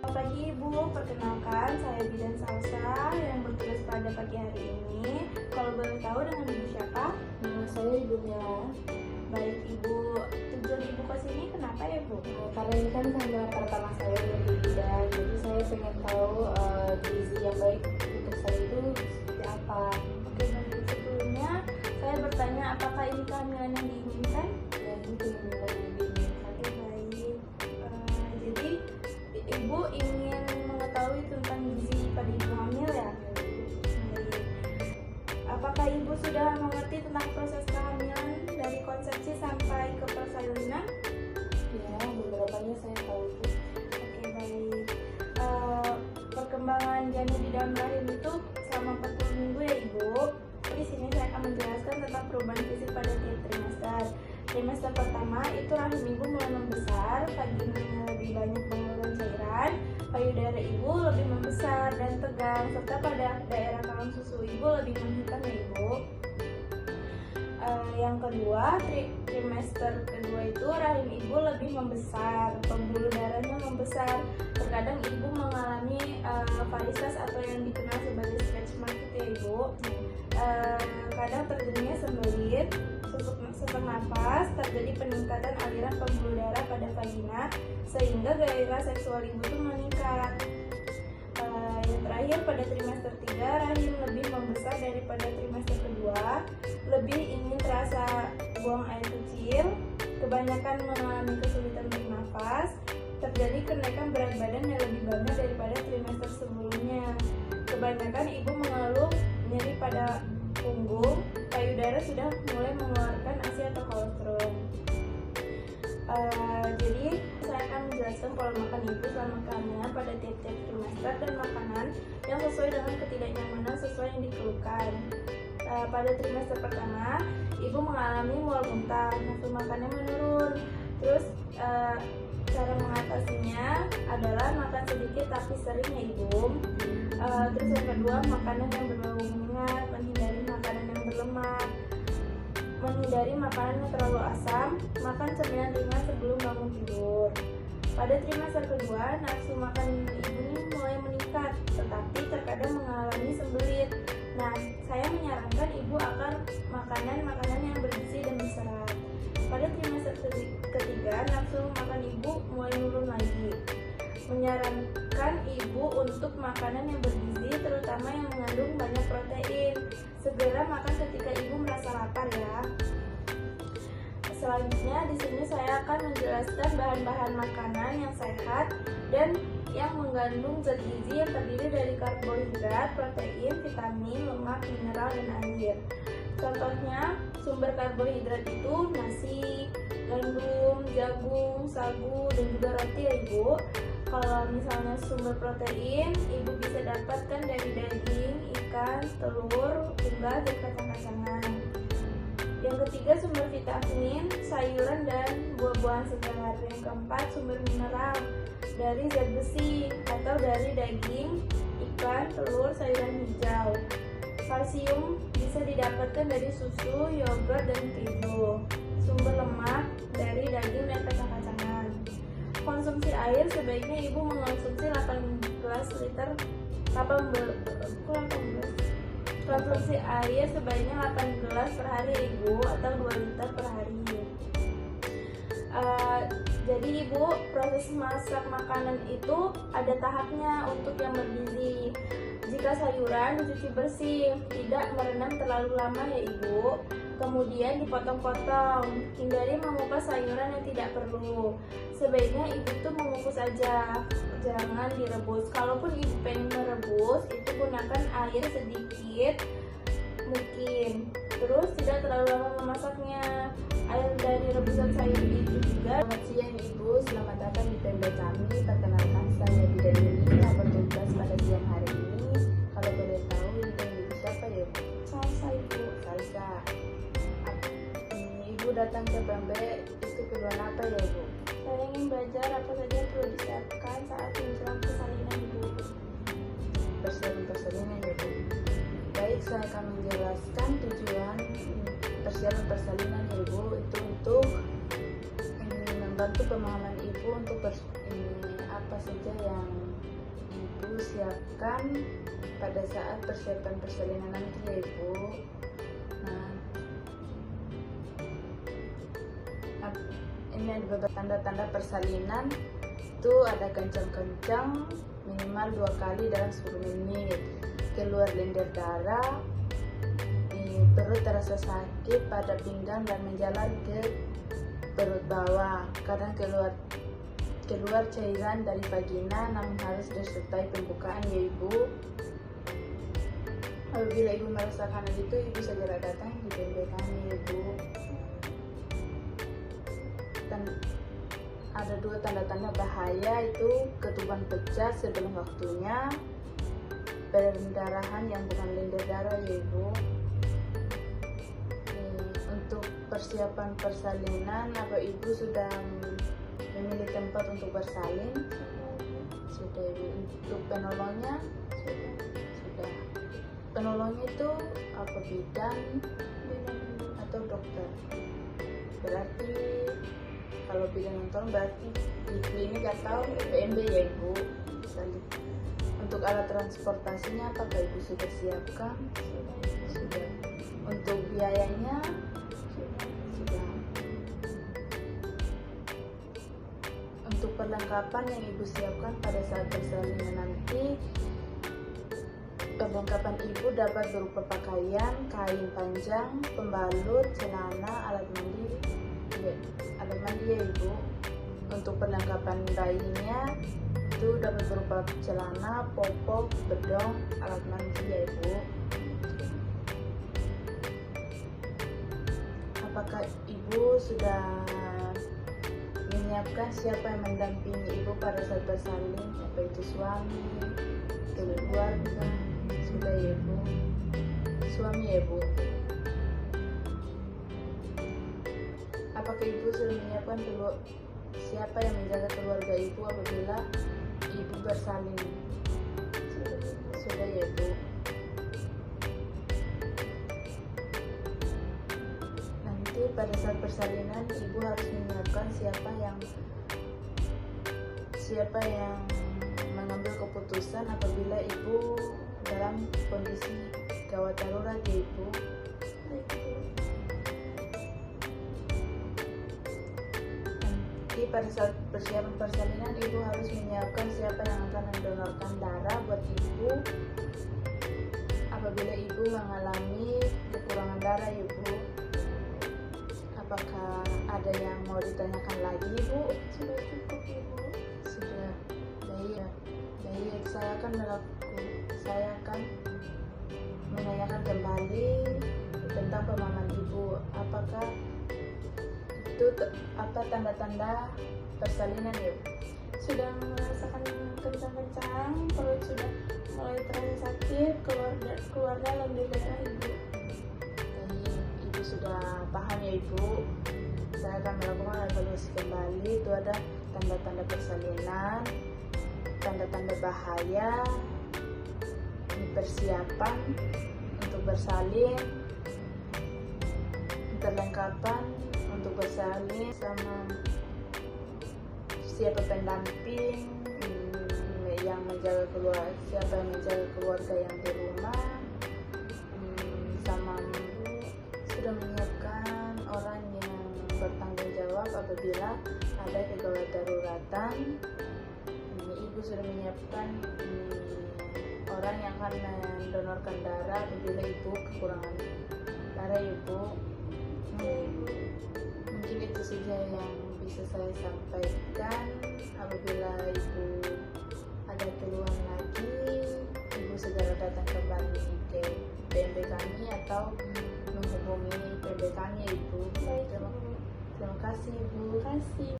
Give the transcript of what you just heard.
Selamat pagi Ibu, perkenalkan saya Bidan Salsa yang bertugas pada pagi hari ini. Kalau boleh tahu dengan Ibu siapa? Nama saya Ibu Mila. Baik Ibu, tujuan Ibu ke sini kenapa ya Bu? Karena ini kan kehamilan pertama saya menjadi bidan, jadi saya pengen tahu gizi yang baik untuk saya itu seperti apa. Oke, baik. Sebelumnya saya bertanya apakah ini kehamilan yang diinginkan? Ya, ini kehamilan yang diinginkan. Oke, baik. Jadi Ibu ingin mengetahui tentang gizi pada Ibu hamil ya? Baik. Apakah Ibu sudah mengerti tentang proses kehamilan dari konsepsi sampai ke persalinan? Ya, beberapanya saya tahu. Oke, baik. Perkembangan janin di dalam rahim itu selama 40 minggu ya Ibu. Di sini saya akan menjelaskan tentang perubahan fisik pada tiap trimester. Trimester pertama itu rahim Ibu mulai membesar, vaginanya lebih banyak pengeluaran cairan, payudara Ibu lebih membesar dan tegang, serta pada daerah kalung susu Ibu lebih menghitam ya Ibu. Yang kedua, trimester kedua itu rahim Ibu lebih membesar, pembuluh darahnya membesar. Terkadang Ibu mengalami varises atau yang dikenal sebagai stretch mark ya Ibu. Kadang terjadinya sembelit, sesak nafas, terjadi peningkatan aliran pembuluh darah pada vagina sehingga gairah seksual Ibu itu meningkat. Yang terakhir, pada trimester 3 rahim lebih membesar daripada trimester kedua, lebih ingin terasa buang air kecil, kebanyakan mengalami kesulitan bernafas, terjadi kenaikan berat badan yang lebih banyak daripada trimester sebelumnya. Kebanyakan ibu mengeluh nyeri pada punggung, payudara sudah mulai mengeluarkan ASI atau kolesterol. Jadi saya akan menjelaskan pola makan ibu selama kehamilan pada tiap-tiap trimester dan makanan yang sesuai dengan ketidaknyamanan sesuai yang dikeluhkan. Pada trimester pertama, ibu mengalami mual muntah, nafsu makannya menurun. Terus cara mengatasinya adalah makan sedikit tapi sering ya ibu. Terus yang kedua, makanan yang berbau menyengat, menghindari makanan yang berlemak, menghindari makanan yang terlalu asam, makan cemilan ringan sebelum bangun tidur. Pada trimester kedua, nafsu makan ibu ini mulai meningkat, tetapi terkadang mengalami sembelit. Nah, saya menyarankan ibu akan makanan yang bergizi dan berserat. Pada trimester ketiga, nafsu makan ibu mulai turun lagi. Menyarankan ibu untuk makanan yang bergizi, terutama yang mengandung banyak protein. Segera makan ketika ibu merasa lapar ya. Selanjutnya di sini saya akan menjelaskan bahan-bahan makanan yang sehat dan yang mengandung zat gizi yang terdiri dari karbohidrat, protein, vitamin, lemak, mineral, dan air. Contohnya sumber karbohidrat itu nasi, gandum, jagung, sagu, dan juga roti ya ibu. Kalau misalnya sumber protein, ibu bisa dapatkan dari daging, ikan, telur, unggas, dan kacang-kacangan. Yang ketiga, sumber vitamin, sayuran dan buah-buahan segar. Yang keempat, sumber mineral dari zat besi atau dari daging, ikan, telur, sayuran hijau. Kalsium bisa didapatkan dari susu, yogurt, dan keju. Sumber lemak dari daging dan kacang-kacangan. Konsumsi air sebaiknya ibu mengonsumsi 18 liter. Konsumsi air sebaiknya 8 gelas per hari ibu atau 2 liter per hari. Jadi ibu, proses masak makanan itu ada tahapnya untuk yang bergizi. Jika sayuran dicuci bersih, tidak merendam terlalu lama ya ibu. Kemudian dipotong-potong, hindari mengupas sayuran yang tidak perlu. Sebaiknya ibu itu mengukus aja, jangan direbus. Kalaupun ibu pengen merebus, itu gunakan air sedikit mungkin. Terus tidak terlalu lama memasaknya. Air dari rebusan sayur itu juga. Selamat siang ibu, selamat datang di tenda kami. Perkenalkan saya Bidan Yuni yang bertugas pada siang hari ini. Kalau boleh tahu ini ibu siapa ya ibu? Salsa ibu. Salsa. Ibu datang ke PMB itu keperluan apa ya ibu? Saya ingin belajar apa saja yang perlu disiapkan saat menjelang persalinan ibu. Persalinan ya ibu. Baik, saya akan menjelaskan tujuan persiapan persalinan ya ibu. Itu untuk membantu pemahaman ibu untuk apa saja yang ibu siapkan pada saat persiapan persalinan nanti ya ibu. Nah, ini ada beberapa tanda-tanda persalinan. Itu ada kencang-kencang minimal 2 kali dalam 10 menit, keluar lendir darah, perut terasa sakit pada pinggang dan menjalar ke perut bawah, kadang keluar cairan dari vagina, namun harus disertai pembukaan ya ibu. Apabila ibu merasakan hal itu, ibu segera datang di PMB kami ya ibu. Dan ada 2 tanda-tanda bahaya, itu ketuban pecah sebelum waktunya, pendarahan yang bukan lendir darah ya ibu. Untuk persiapan persalinan, apa ibu sudah memilih tempat untuk bersalin? Sudah ibu. Untuk penolongnya? Sudah. Penolongnya itu apa, bidan atau dokter? Berarti kalau bidan nonton berarti di klinik atau PMB ya ibu. Untuk alat transportasinya apakah ibu sudah siapkan? Sudah. Untuk biayanya? Sudah. Untuk perlengkapan yang ibu siapkan pada saat persalinan nanti, perlengkapan ibu dapat berupa pakaian, kain panjang, pembalut, celana, alat mandi ya ibu. Untuk perlengkapan bayinya itu dapat berupa celana, popok, bedong, alat mandi ya ibu. Apakah ibu sudah menyiapkan siapa yang mendampingi ibu pada saat bersalin, apa itu suami, keluarga? Sudah ya ibu. Suami ya ibu. Apakah ibu sudah menyiapkan siapa yang menjaga keluarga ibu apabila ibu bersalin? Sudah ya ibu. Nanti pada saat persalinan ibu harus menyiapkan siapa yang mengambil keputusan apabila ibu dalam kondisi gawat darurat ya ibu. Nanti pada saat persiapan persalinan ibu harus menyiapkan siapa yang akan mendonorkan darah buat ibu apabila ibu mengalami kekurangan darah ya ibu. Apakah ada yang mau ditanyakan lagi ibu? Sudah cukup ibu. Sudah. Baik, saya akan menanyakan kembali tentang pemahaman ibu. Apakah itu apa tanda-tanda persalinan ya? Sudah merasakan kencang-kencang, perut sudah mulai terasa sakit, keluarga lendir darah ibu. Jadi ibu sudah paham ya ibu. Saya akan melakukan evaluasi kembali. Itu ada tanda-tanda persalinan, tanda-tanda bahaya, persiapan untuk bersalin, perlengkapan untuk bersalin, sama siapa pendamping yang menjaga siapa yang menjaga keluarga yang di rumah, sama sudah menyiapkan orang yang bertanggung jawab apabila ada kegawat daruratan. Ibu sudah menyiapkan orang yang akan mendonorkan darah apabila ibu kekurangan darah ibu. Mungkin itu saja yang bisa saya sampaikan. Apabila ibu ada keluhan lagi, ibu segera datang kembali ke PMB kami atau menghubungi PMB kami ibu. Baik, Terima kasih ibu. Terima kasih.